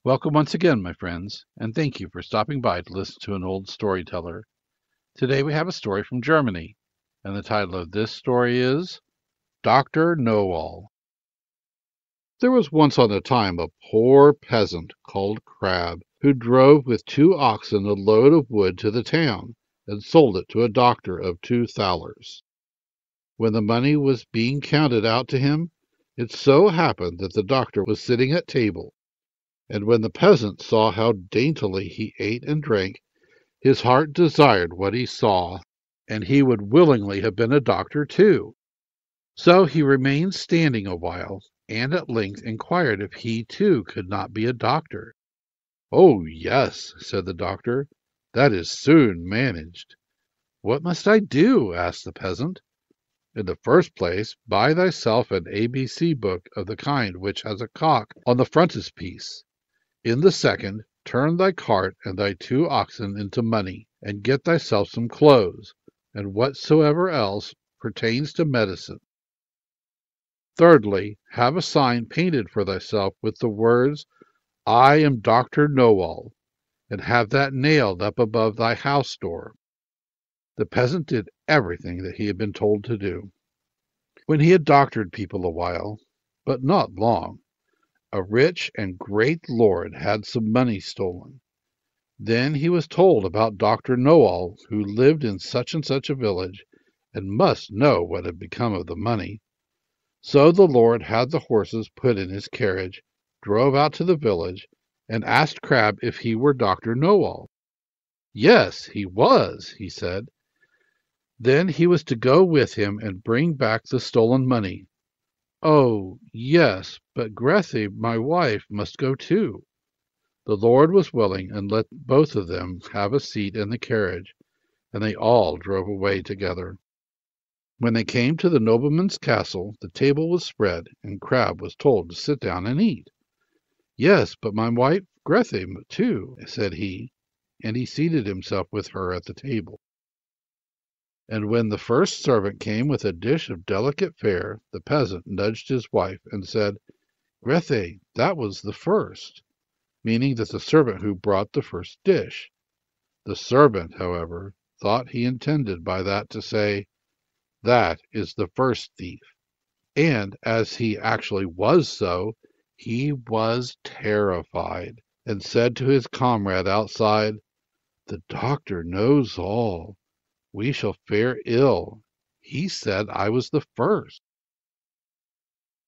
Welcome once again, my friends, and thank you for stopping by to listen to an old storyteller. Today we have a story from Germany, and the title of this story is Dr. Knowall. There was once on a time a poor peasant called Crab who drove with 2 oxen a load of wood to the town and sold it to a doctor of 2 thalers. When the money was being counted out to him, it so happened that the doctor was sitting at table. And when the peasant saw how daintily he ate and drank, his heart desired what he saw, and he would willingly have been a doctor too. So he remained standing a while, and at length inquired if he too could not be a doctor. "Oh, yes," said the doctor, "that is soon managed." "What must I do?" asked the peasant. "In the first place, buy thyself an ABC book of the kind which has a cock on the frontispiece. In the second, turn thy cart and thy 2 oxen into money, and get thyself some clothes, and whatsoever else pertains to medicine. Thirdly, have a sign painted for thyself with the words, I am Dr. Knowall, and have that nailed up above thy house door." The peasant did everything that he had been told to do. When he had doctored people a while, but not long, a rich and great lord had some money stolen. Then he was told about Dr. Knowall, who lived in such and such a village, and must know what had become of the money. So the lord had the horses put in his carriage, drove out to the village, and asked Crab if he were Dr. Knowall. Yes, he was, he said. Then he was to go with him and bring back the stolen money. "Oh, yes, but Grethie, my wife, must go too." The lord was willing, and let both of them have a seat in the carriage, and they all drove away together. When they came to the nobleman's castle, the table was spread, and Crab was told to sit down and eat. "Yes, but my wife Grethie too," said he, and he seated himself with her at the table. And when the first servant came with a dish of delicate fare, the peasant nudged his wife and said, "Grethie, that was the first," meaning that the servant who brought the first dish. The servant, however, thought he intended by that to say, "That is the first thief," and as he actually was so, he was terrified, and said to his comrade outside, "The doctor knows all. We shall fare ill. He said I was the first."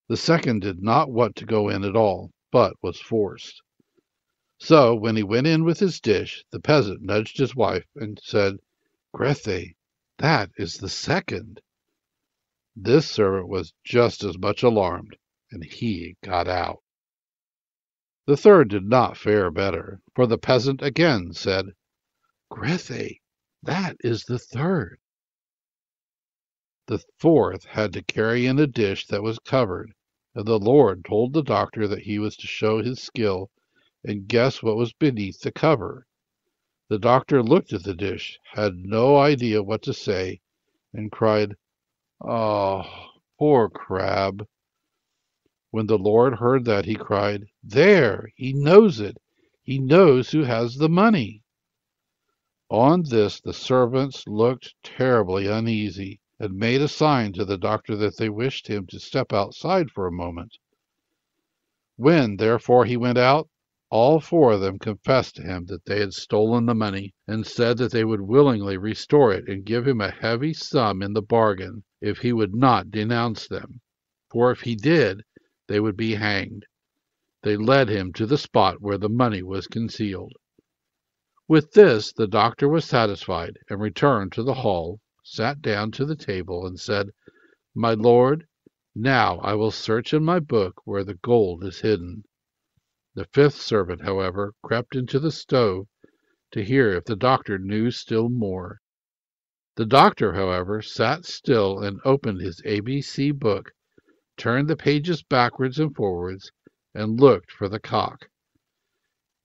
The second did not want to go in at all, but was forced. So when he went in with his dish, the peasant nudged his wife and said, "Grethie, that is the second." This servant was just as much alarmed, and he got out. The third did not fare better, for the peasant again said, "Grethie, that is the third." The fourth had to carry in a dish that was covered, and the lord told the doctor that he was to show his skill and guess what was beneath the cover. The doctor looked at the dish, had no idea what to say, and cried, "Oh, poor Crab." When the lord heard that, he cried, "There, he knows it. He knows who has the money." On this the servants looked terribly uneasy, and made a sign to the doctor that they wished him to step outside for a moment. When, therefore, he went out, all four of them confessed to him that they had stolen the money, and said that they would willingly restore it and give him a heavy sum in the bargain if he would not denounce them, for if he did, they would be hanged. They led him to the spot where the money was concealed. With this the doctor was satisfied, and returned to the hall, sat down to the table, and said, "My lord, now I will search in my book where the gold is hidden." The fifth servant, however, crept into the stove to hear if the doctor knew still more. The doctor, however, sat still and opened his ABC book, turned the pages backwards and forwards, and looked for the cock.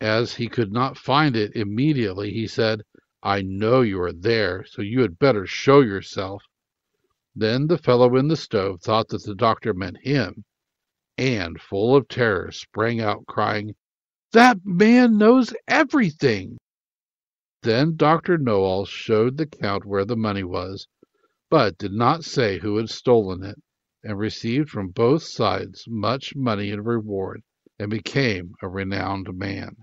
As he could not find it immediately, he said, "I know you are there, so you had better show yourself." Then the fellow in the stove thought that the doctor meant him, and, full of terror, sprang out, crying, That man knows everything." Then Dr. Knowall showed the Count where the money was, but did not say who had stolen it, and received from both sides much money in reward, and became a renowned man.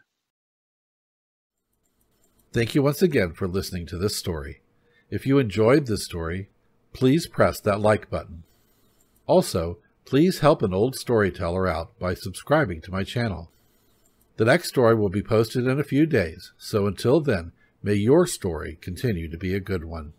Thank you once again for listening to this story. If you enjoyed this story, please press that like button. Also, please help an old storyteller out by subscribing to my channel. The next story will be posted in a few days, so until then, may your story continue to be a good one.